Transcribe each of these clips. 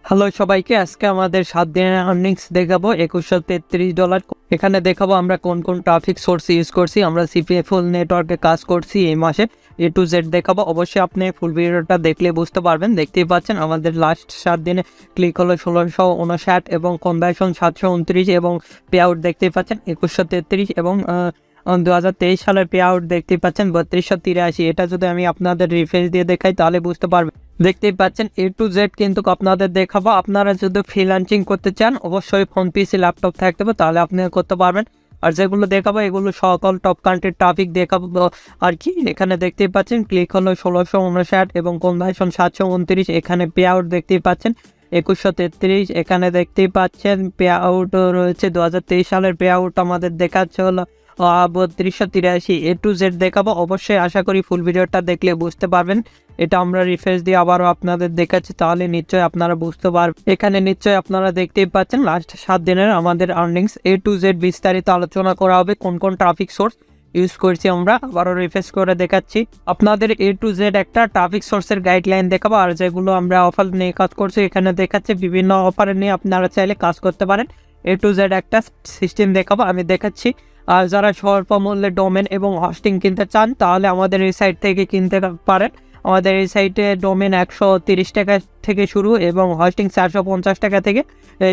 Hello সবাইকে, আজকে আমাদের 7 দিনের আর্নিংস দেখাবো $2133। এখানে দেখাবো আমরা কোন কোন ট্রাফিক সোর্স ইউজ করছি। আমরা CPA ফুল নেটওয়ার্কে কাজ করছি এই মাসে A to Z দেখাবো। অবশ্যই আপনি ফুল ভিডিওটা দেখলে বুঝতে পারবেন। দেখতেই পাচ্ছেন আমাদের লাস্ট 7 দিনে ক্লিক হলো 1659 এবং কনভার্সন 729 এবং পে আউট দেখতেই পাচ্ছেন 2133 এবং 2023 সালের পে আউট দেখতেই পাচ্ছেন 3283। এটা যদি আমি আপনাদের রিফ্রেশ দিয়ে দেখাই তাহলে বুঝতে পারবেন। দেখতেই পাচ্ছেন A to Z কিন্তু আপনাদের দেখাবো। আপনারা যদি ফ্রিল্যান্সিং করতে চান অবশ্যই ফোন পিসি ল্যাপটপ থাকতে হবে, তাহলে আপনি করতে পারবেন। আর যেগুলো দেখাবো এগুলো সকল টপ কান্ট্রির ট্রাফিক দেখাবো আর কি। এখানে দেখতেই পাচ্ছেন ক্লিক হলো 1659 এবং কনভার্সন 729। এখানে পে আউট দেখতেই পাচ্ছেন 2133। এখানে দেখতেই পাচ্ছেন পে আউট রয়েছে 2023 সালের পে আউট আমাদের দেখাচ্ছে হলো 3283। A to Z দেখাবো। অবশ্যই আশা করি ফুল ভিডিওটা দেখলে বুঝতে পারবেন। এটা আমরা রিফ্রেশ দিয়ে আবারও আপনাদের দেখাচ্ছি, তাহলে নিশ্চয়ই আপনারা বুঝতে পারবেন। এখানে নিশ্চয়ই আপনারা দেখতেই পাচ্ছেন লাস্ট 7 দিনের আমাদের আর্নিংস A to Z বিস্তারিত আলোচনা করা হবে। কোন কোন ট্রাফিক সোর্স ইউজ করছি আমরা আবারও রিফ্রেশ করে দেখাচ্ছি আপনাদের। A to Z একটা ট্রাফিক সোর্সের গাইডলাইন দেখাবো। আর যেগুলো আমরা অফার নিয়ে কাজ করছি এখানে দেখাচ্ছে বিভিন্ন অফার নিয়ে আপনারা চাইলে কাজ করতে পারেন। A to Z একটা সিস্টেম দেখাবো, আমি দেখাচ্ছি। আর যারা স্বল্প মূল্যে ডোমেন এবং হোস্টিং কিনতে চান তাহলে আমাদের এই সাইট থেকে কিনতে পারেন। আমাদের এই সাইটে ডোমেন 130 টাকা থেকে শুরু এবং হোস্টিং 450 টাকা থেকে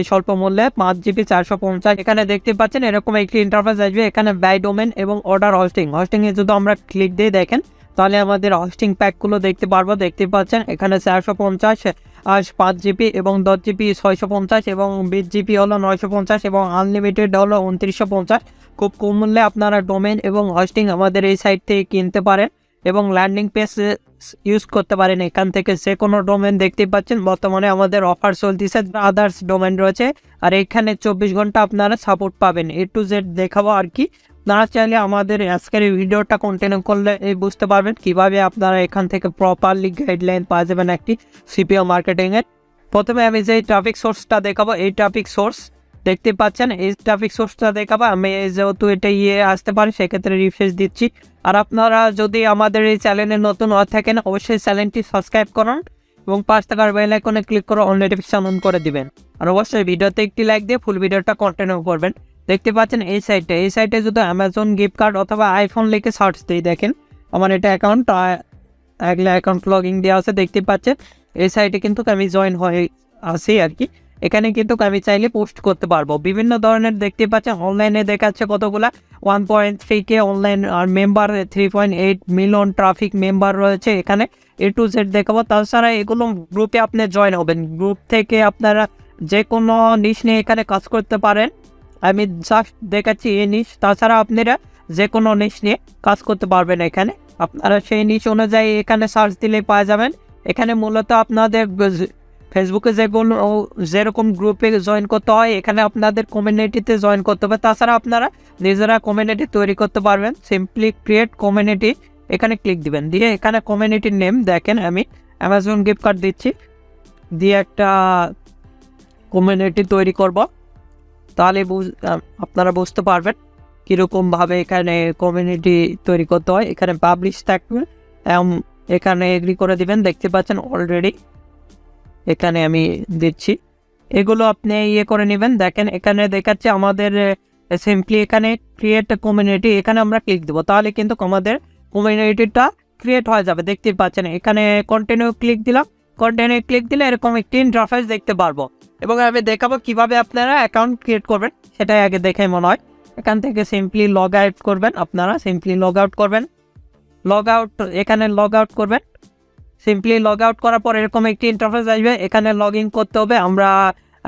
স্বল্প মূল্যে 5 GB 450। এখানে দেখতে পাচ্ছেন এরকম একটি ইন্টারফেস আসবে। এখানে বাই ডোমেন এবং অর্ডার হোস্টিংয়ে যদি আমরা ক্লিক দিয়ে দেখেন তাহলে আমাদের হোস্টিং প্যাকগুলো দেখতে পারবো। দেখতে পাচ্ছেন এখানে 450 আর 5 GB এবং 10 GB 650 এবং 20 GB হলো 950 এবং আনলিমিটেড হলো 2950। খুব কম মূল্যে আপনারা ডোমেন এবং হোস্টিং আমাদের এই সাইট থেকে কিনতে পারেন এবং ল্যান্ডিং পেজ ইউজ করতে পারেন। এখান থেকে যে কোনো ডোমেন দেখতে পাচ্ছেন বর্তমানে আমাদের অফার চলতেছে, আদার্স ডোমেন রয়েছে। আর এখানে 24 ঘন্টা আপনারা সাপোর্ট পাবেন। A to Z দেখাবো আর কি। আপনারা চাইলে আমাদের আজকের এই ভিডিওটা কন্টিনিউ করলে বুঝতে পারবেন কিভাবে আপনারা এখান থেকে প্রপারলি গাইডলাইন পাওয়া যাবেন একটি CPA মার্কেটিংয়ের। প্রথমে আমি যে ট্রাফিক সোর্সটা দেখাবো, এই ট্রাফিক সোর্স দেখতে পাচ্ছেন এই ট্রাফিক সোর্সটা দেখাবো আমি। যেহেতু এটা আসতে পারে সেক্ষেত্রে রিফ্রেশ দিচ্ছি। আর আপনারা যদি আমাদের এই চ্যানেলে নতুন হয়ে থাকেন অবশ্যই চ্যানেলটি সাবস্ক্রাইব করুন এবং পাঁচ টাকার বেল আইকনে ক্লিক করে অল নোটিফিকেশন অন করে দিবেন। আর অবশ্যই ভিডিওতে একটি লাইক দিয়ে ফুল ভিডিওটা কন্টিনিউ করবেন। দেখতে পাচ্ছেন এই সাইটে যদি অ্যামাজন গিফট কার্ড অথবা আইফোন লিখে সার্চ দিই, দেখেন আমার এটা অ্যাকাউন্ট লগইন দেওয়া আছে। দেখতে পাচ্ছেন এই সাইটে কিন্তু আমি জয়েন হয়ে আসি আর কি। এখানে কিন্তু আমি চাইলে পোস্ট করতে পারবো বিভিন্ন ধরনের। দেখতে পাচ্ছেন অনলাইনে দেখাচ্ছে কতগুলা 1.3K অনলাইন আর মেম্বার 3.8 মিলিয়ন ট্রাফিক মেম্বার রয়েছে। এখানে A to Z দেখাবো। তাছাড়া এগুলো গ্রুপে আপনি জয়েন হবেন, গ্রুপ থেকে আপনারা যে কোনো নিশ নিয়ে এখানে কাজ করতে পারেন। আমি জাস্ট দেখাচ্ছি এই নিশ, তাছাড়া আপনারা যে কোনো নিশ নিয়ে কাজ করতে পারবেন। এখানে আপনারা সেই নিশ অনুযায়ী এখানে সার্চ দিলে পাওয়া যাবেন। এখানে মূলত আপনাদের ফেসবুকে যেরকম গ্রুপে জয়েন করতে হয় এখানে আপনাদের কমিউনিটিতে জয়েন করতে হবে। তাছাড়া আপনারা নিজেরা কমিউনিটি তৈরি করতে পারবেন। সিম্পলি ক্রিয়েট কমিউনিটি এখানে ক্লিক দিবেন, দিয়ে এখানে কমিউনিটির নেম দেখেন আমি অ্যামাজন গিফট কার্ড দিচ্ছি, দিয়ে একটা কমিউনিটি তৈরি করব। তাহলে আপনারা বুঝতে পারবেন কীরকমভাবে এখানে কমিউনিটি তৈরি করতে হয়। এখানে পাবলিশ থাকবে, এখানে এগ্রি করে দিবেন। দেখতে পাচ্ছেন অলরেডি এখানে আমি দিচ্ছি। এগুলো আপনি করে নেবেন। দেখেন এখানে দেখাচ্ছে আমাদের সিম্পলি এখানে ক্রিয়েট কমিউনিটি, এখানে আমরা ক্লিক দেবো তাহলে কিন্তু আমাদের কমিউনিটিটা ক্রিয়েট হয়ে যাবে। দেখতে পাচ্ছেন এখানে কন্টিনিউ ক্লিক দিলাম। কন্টিনিউ ক্লিক দিলে এরকম একটি ইন্টারফেস দেখতে পারবো এবং আমি দেখাবো কিভাবে আপনারা অ্যাকাউন্ট ক্রিয়েট করবেন, সেটাই আগে দেখে মনে হয়। এখান থেকে সিম্পলি লগ আউট করবেন, আপনারা সিম্পলি লগ আউট করবেন। এখানে লগ আউট করবেন। সিম্পলি লগ আউট করার পর এরকম একটি ইন্টারফেস আসবে। এখানে লগ ইন করতে হবে। আমরা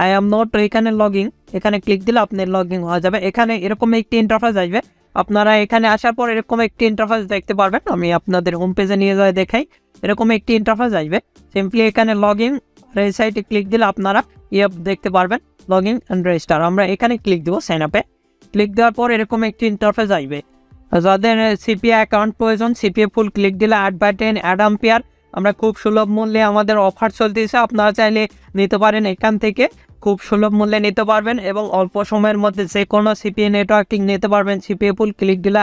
আই এম নট এখানে লগ ইন, এখানে ক্লিক দিলে আপনার লগ ইন হয়ে যাবে। এখানে এরকম একটি ইন্টারফেস আসবে। আপনারা এখানে আসার পর এরকম একটি ইন্টারফেস দেখতে পারবেন। আমি আপনাদের হোম পেজে নিয়ে যাই দেখাই। এরকম একটি ইন্টারফেস আসবে। সিম্পলি এখানে লগ ইন এই সাইটে ক্লিক দিলে আপনারা দেখতে পারবেন লগ ইন অ্যান্ড রেজিস্টার। আমরা এখানে ক্লিক দেবো সাইন আপে। ক্লিক দেওয়ার পর এরকম একটি ইন্টারফেস আসবে। যাদের CPA অ্যাকাউন্ট প্রয়োজন CPA ফুল ক্লিক দিলে অ্যাড আম্পিয়ার আমরা খুব সুলভ মূল্যে আমাদের অফার চলতেছে। আপনারা চাইলে নিতে পারেন, এখান থেকে খুব সুলভ মূল্যে নিতে পারবেন এবং অল্প সময়ের মধ্যে যে কোনো CPA নেটওয়ার্কিং নিতে পারবেন। CPA ফুল ক্লিক দিলে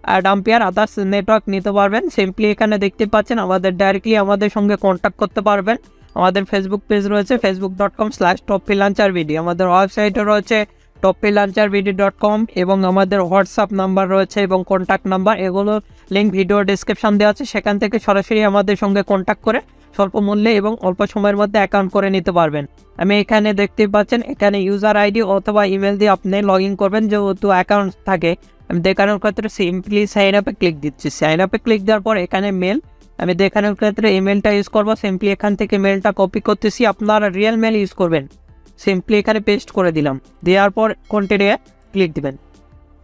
অ্যাড আম্পিয়ার আদার্স নেটওয়ার্ক নিতে পারবেন। সিম্পলি এখানে দেখতে পাচ্ছেন আমাদের ডাইরেক্টলি আমাদের সঙ্গে কন্ট্যাক্ট করতে পারবেন। আমাদের ফেসবুক পেজ রয়েছে facebook.com/topfreelancervd, আমাদের ওয়েবসাইটও রয়েছে topfreelancervd.com, এবং আমাদের হোয়াটসঅ্যাপ নাম্বার রয়েছে এবং কন্ট্যাক্ট নাম্বার, এগুলো লিঙ্ক ভিডিও ডেসক্রিপশন দেওয়া আছে, সেখান থেকে সরাসরি আমাদের সঙ্গে কন্ট্যাক্ট করে স্বল্প মূল্যে এবং অল্প সময়ের মধ্যে অ্যাকাউন্ট করে নিতে পারবেন। আমি এখানে দেখতে পাচ্ছেন এখানে ইউজার আইডি অথবা ইমেল দিয়ে আপনি লগ ইন করবেন, যেহেতু অ্যাকাউন্ট থাকে। আমি দেখানোর ক্ষেত্রে সিম্পলি সাইন আপে ক্লিক দিচ্ছি। সাইন আপে ক্লিক দেওয়ার পর এখানে মেল, আমি দেখানোর ক্ষেত্রে ইমেলটা ইউজ করবো। সিম্পলি এখান থেকে মেলটা কপি করতেছি, আপনারা রিয়েল মেল ইউজ করবেন। সিম্পলি এখানে পেস্ট করে দিলাম, দেওয়ার পর কন্টিনিউ ক্লিক দিবেন।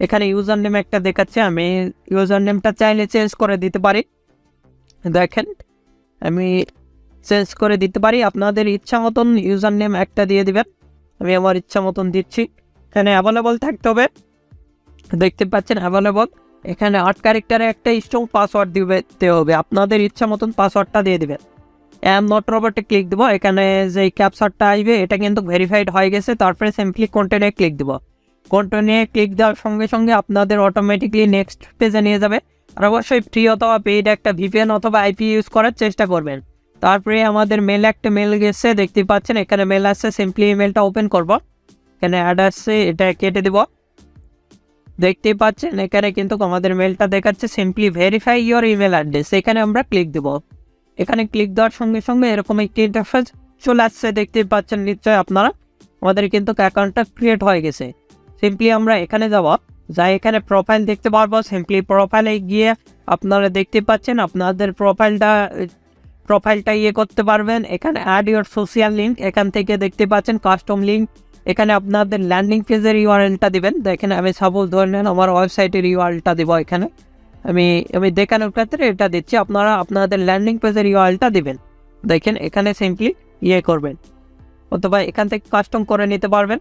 এখানে ইউজার নেম একটা দেখাচ্ছে, আমি ইউজার নেমটা চাইলে চেঞ্জ করে দিতে পারি। দেখেন আমি চেঞ্জ করে দিতে পারি, আপনাদের ইচ্ছা মতন ইউজার নেম একটা দিয়ে দিবেন। আমি আমার ইচ্ছা মতন দিচ্ছি। এখানে অ্যাভেলেবল থাকতে হবে, দেখতে পাচ্ছেন অ্যাভেলেবল। এখানে 8 ক্যারেক্টারে একটা স্ট্রং পাসওয়ার্ড দিতে হবে, আপনাদের ইচ্ছা মতন পাসওয়ার্ডটা দিয়ে দেবেন। নট রোবটে ক্লিক দেবো, এখানে যে ক্যাপচারটা আসবে এটা কিন্তু ভেরিফাইড হয়ে গেছে। তারপরে সিম্পলি কন্টিনিউ ক্লিক দেবো। কন্টিনিউ ক্লিক দেওয়ার সঙ্গে সঙ্গে আপনাদের অটোমেটিকলি নেক্সট পেজে নিয়ে যাবে। আর অবশ্যই ফ্রি অথবা পেইড একটা ভিপিএন অথবা আইপি ইউজ করার চেষ্টা করবেন। তারপরে আমাদের একটা মেল গেছে, দেখতে পাচ্ছেন এখানে মেল আসছে। সিম্পলি ইমেলটা ওপেন করব, এখানে অ্যাড আসছে, এটা কেটে দেব। দেখতে পাচ্ছেন এখানে কিন্তু আমাদের মেলটা দেখাচ্ছে simply verify your email address, এখানে আমরা ক্লিক দেব। এখানে ক্লিক দেওয়ার সঙ্গে সঙ্গে এরকম একটি ইন্টারফেস চলে আসছে, দেখতে পাচ্ছেন নিশ্চয়ই আপনারা। আমাদের কিন্তু অ্যাকাউন্টটা ক্রিয়েট হয়ে গেছে। সিম্পলি আমরা এখানে যাব, যাই এখানে প্রোফাইল দেখতে পারবো। সিম্পলি প্রোফাইলে গিয়ে আপনারা দেখতে পাচ্ছেন আপনাদের প্রোফাইলটা করতে পারবেন। এখানে অ্যাড ইওর সোশ্যাল লিঙ্ক, এখান থেকে দেখতে পাচ্ছেন কাস্টম লিঙ্ক, এখানে আপনাদের ল্যান্ডিং পেজের ইউআরএলটা দিবেন। দেখেন আমি সাপোজ ধরে নেন আমার ওয়েবসাইটের ইউআরএলটা দেবো, এখানে আমি দেখানোর ক্ষেত্রে এটা দিচ্ছি, আপনারা আপনাদের ল্যান্ডিং পেজের ইউআরএলটা দিবেন। দেখেন এখানে সিম্পলি করবেন, অথবা এখান থেকে কাস্টম করে নিতে পারবেন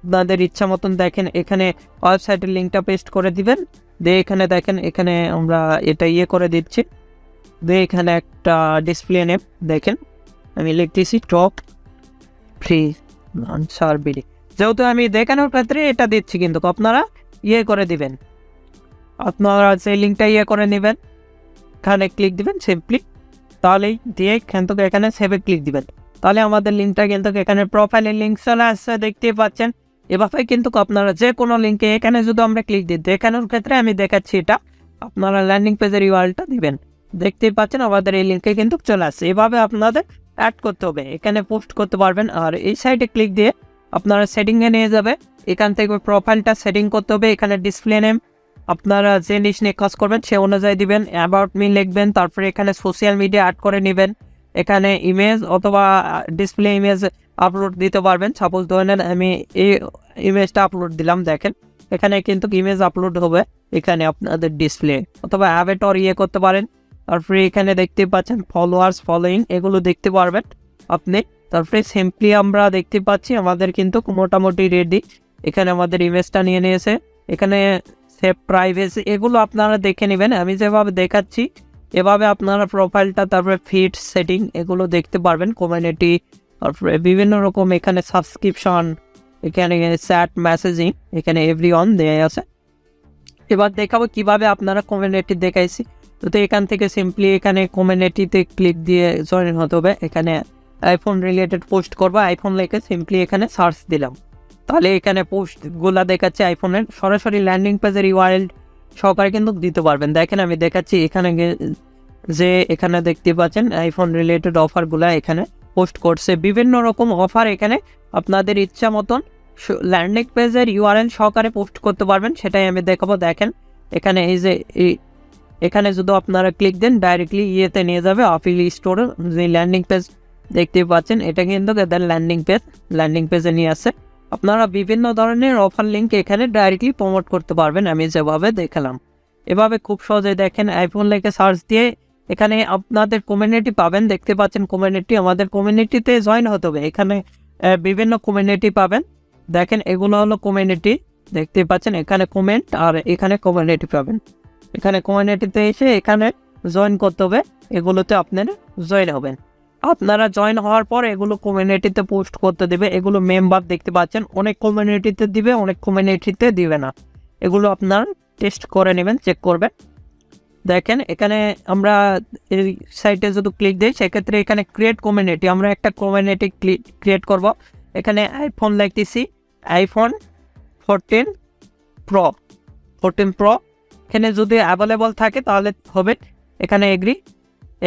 আপনাদের ইচ্ছা মতন। দেখেন এখানে ওয়েবসাইটের লিঙ্কটা পেস্ট করে দিবেন, দিয়ে এখানে দেখেন এখানে আমরা এটা করে দিচ্ছি। দিয়ে এখানে একটা ডিসপ্লে নেম, দেখেন আমি লিখতেছি টপ ফ্রিল্যান্সারবিডি, যেহেতু আমি দেখানোর ক্ষেত্রে এটা দিচ্ছি, কিন্তু আপনারা করে দিবেন। আপনারা সেই লিঙ্কটা করে নেবেন, এখানে ক্লিক দিবেন সিম্পলি, তাহলেই দিয়ে কিন্তু এখানে সেভে ক্লিক দিবেন, তাহলে আমাদের লিঙ্কটা কিন্তু এখানে প্রোফাইলের লিঙ্ক চলে আসছে, দেখতে পাচ্ছেন। এভাবে কিন্তু আপনারা যে কোনো লিঙ্কে এখানে যদি আমরা ক্লিক দিই, দেখানোর ক্ষেত্রে আমি দেখাচ্ছি এটা, আপনারা ল্যান্ডিং পেজের ইউআরএলটা দিবেন। দেখতেই পাচ্ছেন আমাদের এই লিঙ্কে কিন্তু চলে আসছে। এভাবে আপনাদের অ্যাড করতে হবে, এখানে পোস্ট করতে পারবেন। আর এই সাইডে ক্লিক দিয়ে আপনারা সেটিংয়ে নিয়ে যাবে, এখান থেকে প্রোফাইলটা সেটিং করতে হবে। এখানে ডিসপ্লে নেম আপনারা যে জিনিস নিয়ে কাজ করবেন সে অনুযায়ী দিবেন, অ্যাবাউট মি লিখবেন, তারপরে এখানে সোশ্যাল মিডিয়া অ্যাড করে নেবেন। এখানে ইমেজ অথবা ডিসপ্লে ইমেজ আপলোড দিতে পারবেন। সাপোজ ধরে নেন আমি এই ইমেজটা আপলোড দিলাম, দেখেন এখানে কিন্তু ইমেজ আপলোড হবে এখানে আপনাদের ডিসপ্লে, অথবা অ্যাভেটর করতে পারেন। তারপরে এখানে দেখতে পাচ্ছেন ফলোয়ার্স ফলোয়িং, এগুলো দেখতে পারবেন আপনি। তারপরে সিম্পলি আমরা দেখতে পাচ্ছি আমাদের কিন্তু মোটামুটি রেডি। এখানে আমাদের ইমেজটা নিয়ে নিয়েছে, এখানে সেভ প্রাইভেসি, এগুলো আপনারা দেখে নেবেন। আমি যেভাবে দেখাচ্ছি এভাবে আপনারা প্রোফাইলটা, তারপরে ফিড সেটিং এগুলো দেখতে পারবেন। কমিউনিটি, তারপরে বিভিন্ন রকম এখানে সাবস্ক্রিপশন, এখানে চ্যাট মেসেজিং, এখানে এভরিওয়ান দেয়া আছে। এবার দেখাবো কিভাবে আপনারা কমিউনিটি দেখাইছি। তো এখান থেকে সিম্পলি এখানে কমিউনিটিতে ক্লিক দিয়ে জয়েন হতে হবে। এখানে আইফোন রিলেটেড পোস্ট করবো, আইফোন লিখে সিম্পলি এখানে সার্চ দিলাম, তাহলে এখানে পোস্টগুলা দেখাচ্ছে আইফোনের। সরাসরি ল্যান্ডিং পেজের ইউআরএল সহকারে কিন্তু দিতে পারবেন। দেখেন আমি দেখাচ্ছি এখানে যে এখানে দেখতে পাচ্ছেন আইফোন রিলেটেড অফারগুলা এখানে পোস্ট করছে, বিভিন্ন রকম অফার এখানে আপনাদের ইচ্ছা মতন ল্যান্ডিং পেজের ইউআরএল সহকারে পোস্ট করতে পারবেন, সেটাই আমি দেখাবো। দেখেন এখানে এই যে এখানে যদি আপনারা ক্লিক দেন ডাইরেক্টলি নিয়ে যাবে আপিল স্টোরের যে ল্যান্ডিং পেজ দেখতে পাচ্ছেন, এটা কিন্তু এদের ল্যান্ডিং পেজে নিয়ে আসে। আপনারা বিভিন্ন ধরনের অফার লিঙ্ক এখানে ডাইরেক্টলি প্রমোট করতে পারবেন, আমি যেভাবে দেখালাম। এভাবে খুব সহজে দেখেন আইফোন লিখে সার্চ দিয়ে এখানে আপনাদের কমিউনিটি পাবেন, দেখতে পাচ্ছেন কমিউনিটি। আমাদের কমিউনিটিতে জয়েন হতে হবে, এখানে বিভিন্ন কমিউনিটি পাবেন। দেখেন এগুলো হলো কমিউনিটি, দেখতে পাচ্ছেন এখানে কমেন্ট আর এখানে কমিউনিটি পাবেন। এখানে কমিউনিটিতে এসে এখানে জয়েন করতে হবে, এগুলোতে আপনারা জয়েন হবেন। আপনারা জয়েন হওয়ার পর এগুলো কমিউনিটিতে পোস্ট করতে দেবে। এগুলো মেম্বার দেখতে পাচ্ছেন, অনেক কমিউনিটিতে দিবে, অনেক কমিউনিটিতে দিবে না। এগুলো আপনারা টেস্ট করে নেবেন, চেক করবেন। দেখেন এখানে আমরা এই সাইটে যদি ক্লিক দিই সেক্ষেত্রে এখানে ক্রিয়েট কমিউনিটি, আমরা একটা কমিউনিটি ক্রিয়েট করব। এখানে আইফোন লিখতেছি আইফোন 14 প্রো। এখানে যদি অ্যাভেলেবল থাকে তাহলে হবে, এখানে এগ্রি।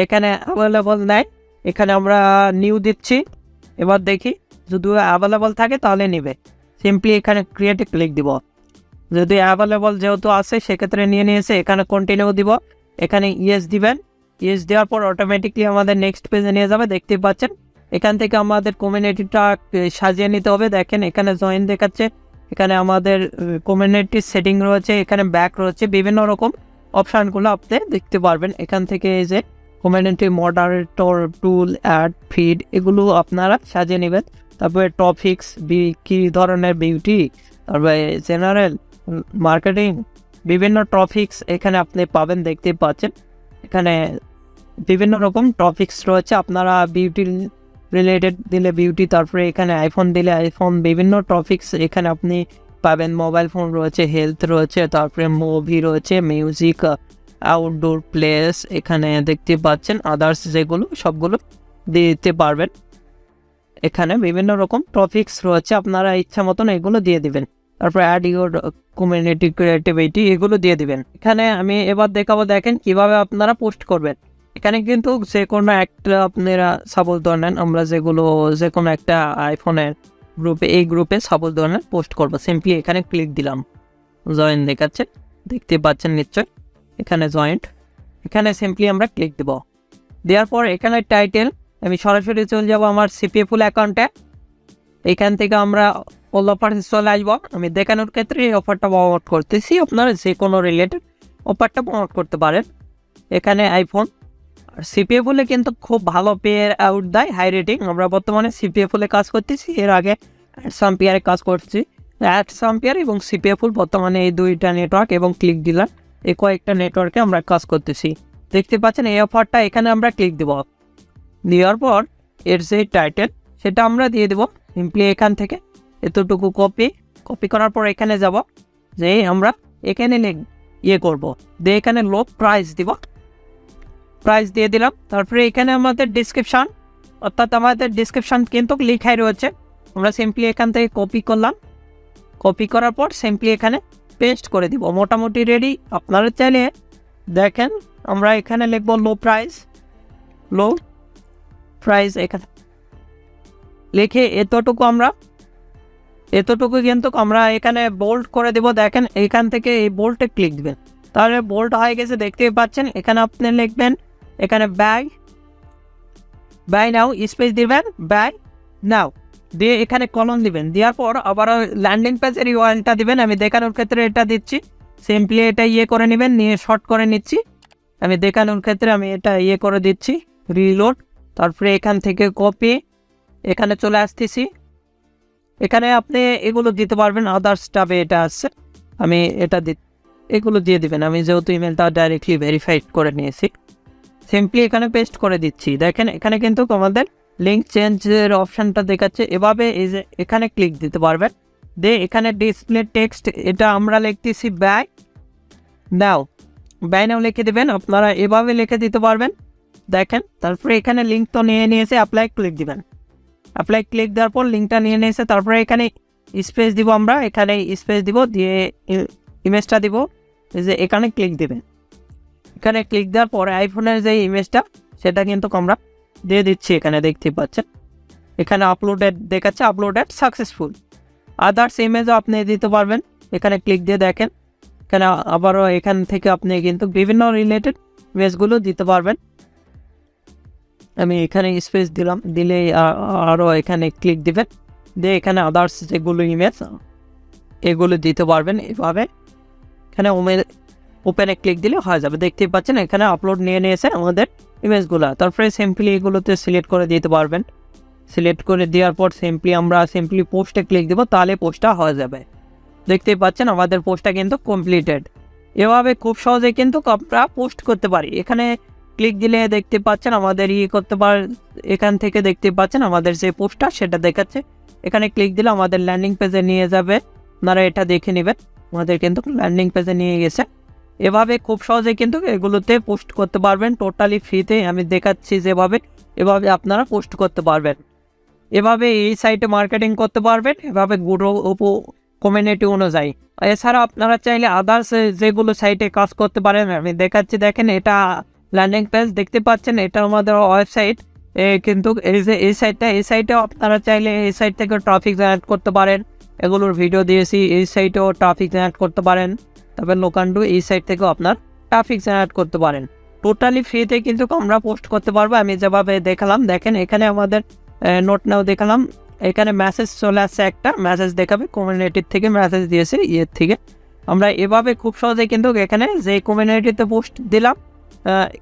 এখানে অ্যাভেলেবল নাই, এখানে আমরা নিউ দিচ্ছি। এবার দেখি যদি অ্যাভেলেবল থাকে তাহলে নিবে, সিম্পলি এখানে ক্রিয়েটে ক্লিক দিব। যদি অ্যাভেলেবল যেহেতু আছে সেক্ষেত্রে নিয়ে নিয়েছে, এখানে কন্টিনিউ দিব। এখানে ইয়েস দিবেন, ইয়েস দেওয়ার পর অটোমেটিকলি আমাদের নেক্সট পেজে নিয়ে যাবে। দেখতে পাচ্ছেন এখান থেকে আমাদের কমিউনিটিটা সাজিয়ে নিতে হবে। দেখেন এখানে জয়েন দেখাচ্ছে, এখানে আমাদের কমিউনিটির সেটিং রয়েছে, এখানে ব্যাক রয়েছে, বিভিন্ন রকম অপশানগুলো আপনি দেখতে পারবেন। এখান থেকে এই যে কমিউনিটি মডারেটর, টুল, অ্যাড, ফিড, এগুলো আপনারা সাজিয়ে নেবেন। তারপরে টপিক্স, কী ধরনের বিউটি, তারপরে জেনারেল, মার্কেটিং, বিভিন্ন টপিক্স এখানে আপনি পাবেন। দেখতে পাচ্ছেন এখানে বিভিন্ন রকম টপিক্স রয়েছে। আপনারা বিউটি রিলেটেড দিলে বিউটি, তারপরে এখানে আইফোন দিলে আইফোন, বিভিন্ন টপিক্স এখানে আপনি পাবেন। মোবাইল ফোন রয়েছে, হেলথ রয়েছে, তারপরে মুভি রয়েছে, মিউজিক, আউটডোর প্লেস, এখানে দেখতে পাচ্ছেন আদার্স, যেগুলো সবগুলো দিতে পারবেন। এখানে বিভিন্ন রকম টপিক্স রয়েছে, আপনারা ইচ্ছা মতন এগুলো দিয়ে দিবেন। তারপর অ্যাড ইউর কমিউনিটি ক্রিয়েটিভিটি, এগুলো দিয়ে দিবেন। এখানে আমি এবার দেখাবো, দেখেন কিভাবে আপনারা পোস্ট করবেন। এখানে কিন্তু যে কোনো একটা আপনারা সাপোজ ধরে নেন, আমরা যেগুলো যে কোনো একটা আইফোনের গ্রুপে, এই গ্রুপে সাপোজ ধরে নেন পোস্ট করবো। সিম্পলি এখানে ক্লিক দিলাম, জয়েন দেখাচ্ছে, দেখতে পাচ্ছেন নিশ্চয় এখানে জয়েন্ট। এখানে সিম্পলি আমরা ক্লিক দেব। দেওয়ার পর এখানে টাইটেল, আমি সরাসরি চলে যাব আমার সিপিএ ফুল অ্যাকাউন্টে। এখান থেকে আমরা অল অফার চলে আসবো। আমি দেখানোর ক্ষেত্রে এই অফারটা প্রমোট করতেছি, আপনারা যে কোনো রিলেটেড অফারটা প্রমোট করতে পারেন। এখানে আইফোন আর সিপিএ ফুলে কিন্তু খুব ভালো পে আউট দেয়, হাই রেটিং। আমরা বর্তমানে সিপিএ ফুলে কাজ করতেছি, এর আগে অ্যাডসাম্পিয়ারে কাজ করছি। অ্যাডসাম্পিয়ার এবং সিপিএ ফুল বর্তমানে এই দুইটা নেটওয়ার্ক এবং ক্লিক ডিলার, এই কয়েকটা নেটওয়ার্কে আমরা কাজ করতেছি। দেখতে পাচ্ছেন এই অফারটা, এখানে আমরা ক্লিক দেব। দেওয়ার পর এর যে টাইটেল সেটা আমরা দিয়ে দেব। সিম্পলি এখান থেকে এতটুকু কপি করার পর এখানে যাব, যে আমরা এখানে করব, দিয়ে এখানে লো প্রাইস দিব, প্রাইস দিয়ে দিলাম। তারপরে এখানে আমাদের ডিসক্রিপশান, অর্থাৎ আমাদের ডিসক্রিপশান কিন্তু লেখাই রয়েছে। আমরা সিম্পলি এখান থেকে কপি করলাম, কপি করার পর সিম্পলি এখানে পেস্ট করে দিব। মোটামুটি রেডি। আপনারা চাইলে দেখেন আমরা এখানে লিখব লো প্রাইস, এখানে লিখে এতটুকু কিন্তু আমরা এখানে বোল্ড করে দেব। দেখেন এখান থেকে এই বোল্ডে ক্লিক দিবেন, তাহলে বোল্ড হয়ে গেছে, দেখতেই পাচ্ছেন। এখানে আপনি লিখবেন এখানে বাই নাও, স্পেস দিবেন বাই নাও, দিয়ে এখানে কলম দিবেন। দেওয়ার পর আবার ল্যান্ডিং পেজের ইউআরএলটা দিবেন। আমি দেখানোর ক্ষেত্রে এটা দিচ্ছি, সিম্পলি এটা করে নেবেন, নিয়ে শর্ট করে নিচ্ছি। আমি দেখানোর ক্ষেত্রে আমি এটা করে দিচ্ছি, রিলোড। তারপরে এখান থেকে কপি, এখানে চলে আসতেছি। এখানে আপনি এগুলো দিতে পারবেন, আদার্স ট্যাবে এটা আছে, আমি এটা এগুলো দিয়ে দিবেন। আমি যেহেতু ইমেলটা ডাইরেক্টলি ভেরিফাইড করে নিয়েছি, সিম্পলি এখানে পেস্ট করে দিচ্ছি। দেখেন এখানে কিন্তু আমাদের লিঙ্ক চেঞ্জের অপশানটা দেখাচ্ছে। এভাবে এই যে এখানে ক্লিক দিতে পারবেন, দিয়ে এখানে ডিসপ্লে টেক্সট, এটা আমরা লিখতেছি বাই নাও লিখে দেবেন। আপনারা এভাবে লিখে দিতে পারবেন। দেখেন তারপরে এখানে লিঙ্ক তো নিয়ে নিয়েছে, অ্যাপ্লাই ক্লিক দিবেন। অ্যাপ্লাই ক্লিক দেওয়ার পর লিঙ্কটা নিয়ে নিয়েছে। তারপরে এখানে স্পেস দিব, আমরা এখানে স্পেস দিব, দিয়ে ইমেজটা দিব, এই যে এখানে ক্লিক দেবেন। এখানে ক্লিক দেওয়ার পরে আইফোনের যে ইমেজটা সেটা কিন্তু আমরা দিয়ে দিচ্ছি। এখানে দেখতে পাচ্ছেন এখানে আপলোডেড দেখাচ্ছে, আপলোডেড সাকসেসফুল। আদার্স ইমেজও আপনি দিতে পারবেন। এখানে ক্লিক দিয়ে দেখেন এখানে আবারও এখান থেকে আপনি কিন্তু বিভিন্ন রিলেটেড ইমেজগুলো দিতে পারবেন। আমি এখানে স্পেস দিলাম, দিলে আরও এখানে ক্লিক দিবেন, দিয়ে এখানে আদার্স যেগুলো ইমেজ এগুলো দিতে পারবেন। এভাবে এখানে ওপেনে ক্লিক দিলে হয়ে যাবে। দেখতেই পাচ্ছেন এখানে আপলোড নিয়ে নিয়েছে আমাদের ইমেজগুলো। তারপরে সিম্পলি এগুলোতে সিলেক্ট করে দিতে পারবেন। সিলেক্ট করে দেওয়ার পর আমরা সিম্পলি পোস্টে ক্লিক দেবো, তাহলে পোস্টটা হয়ে যাবে। দেখতেই পাচ্ছেন আমাদের পোস্টটা কিন্তু কমপ্লিটেড। এভাবে খুব সহজে কিন্তু আমরা পোস্ট করতে পারি। এখানে ক্লিক দিলে দেখতে পাচ্ছেন আমাদের করতে এখান থেকে দেখতে পাচ্ছেন আমাদের যে পোস্টটা সেটা দেখাচ্ছে। এখানে ক্লিক দিলে আমাদের ল্যান্ডিং পেজে নিয়ে যাবে, আপনারা এটা দেখে নেবেন। আমাদের কিন্তু ল্যান্ডিং পেজে নিয়ে গেছে। এভাবে খুব সহজে কিন্তু এগুলোতে পোস্ট করতে পারবেন টোটালি ফ্রিতে। আমি দেখাচ্ছি যেভাবে, এভাবে আপনারা পোস্ট করতে পারবেন। এভাবে এই সাইটে মার্কেটিং করতে পারবেন, এভাবে গুরু কমিউনিটি অনুযায়ী। এছাড়া আপনারা চাইলে আদার্স যেগুলো সাইটে কাজ করতে পারেন আমি দেখাচ্ছি। দেখেন এটা ল্যান্ডিং পেজ দেখতে পাচ্ছেন, এটা আমাদের ওয়েবসাইট। কিন্তু এই যে এই সাইটেও আপনারা চাইলে এই সাইট থেকে ট্রাফিক জেনারেট করতে পারেন। এগুলোর ভিডিও দিয়েছি, এই সাইটেও ট্রাফিক জেনারেট করতে পারেন। তবে লোকান্ডু এই সাইট থেকেও আপনার ট্রাফিক জেনারেট করতে পারেন। টোটালি ফ্রিতে কিন্তু আমরা পোস্ট করতে পারবো। আমি যেভাবে দেখালাম, দেখেন এখানে আমাদের নোট নাও দেখালাম, এখানে মেসেজ চলে আসছে, একটা মেসেজ দেখাবে কমিউনিটির থেকে মেসেজ দিয়েছে ইয়ের থেকে। আমরা এভাবে খুব সহজে কিন্তু এখানে যে কমিউনিটিতে পোস্ট দিলাম,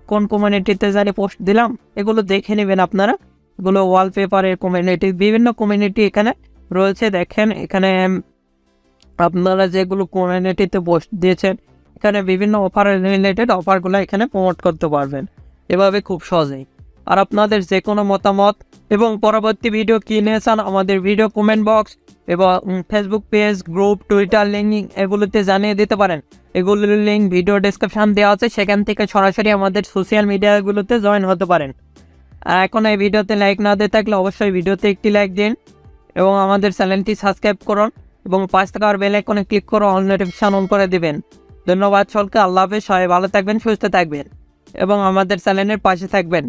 কোন কমিউনিটিতে জানি পোস্ট দিলাম, এগুলো দেখে নেবেন আপনারা। এগুলো ওয়ালপেপারের কমিউনিটি, বিভিন্ন কমিউনিটি এখানে রয়েছে। দেখেন এখানে আপনারা যেগুলো কমিউনিটিতে পোস্ট দিয়েছেন, এখানে বিভিন্ন অফার রিলেটেড অফারগুলো এখানে প্রমোট করতে পারবেন এভাবে খুব সহজেই। আর আপনাদের যে কোনো মতামত এবং পরবর্তী ভিডিও কী নিয়ে চান আমাদের ভিডিও কমেন্ট বক্স এবং Facebook page, group, Twitter link এগুলোতে জানিয়ে দিতে পারেন। এগুলোর লিঙ্ক ভিডিও ডেসক্রিপশন দেওয়া আছে, সেখান থেকে সরাসরি আমাদের সোশ্যাল মিডিয়াগুলোতে জয়েন হতে পারেন। আর এখন এই ভিডিওতে লাইক না দিয়ে থাকলে অবশ্যই ভিডিওতে একটি লাইক দিন এবং আমাদের চ্যানেলটি সাবস্ক্রাইব করুন এবং পাঁচ টাকার বেল আইকনে ক্লিক করে অল নোটিফিকেশন অন করে দেবেন। ধন্যবাদ সকলকে। আল্লাহ হাফেজ। সবাই ভালো থাকবেন, সুস্থ থাকবেন এবং আমাদের চ্যানেলের পাশে থাকবেন।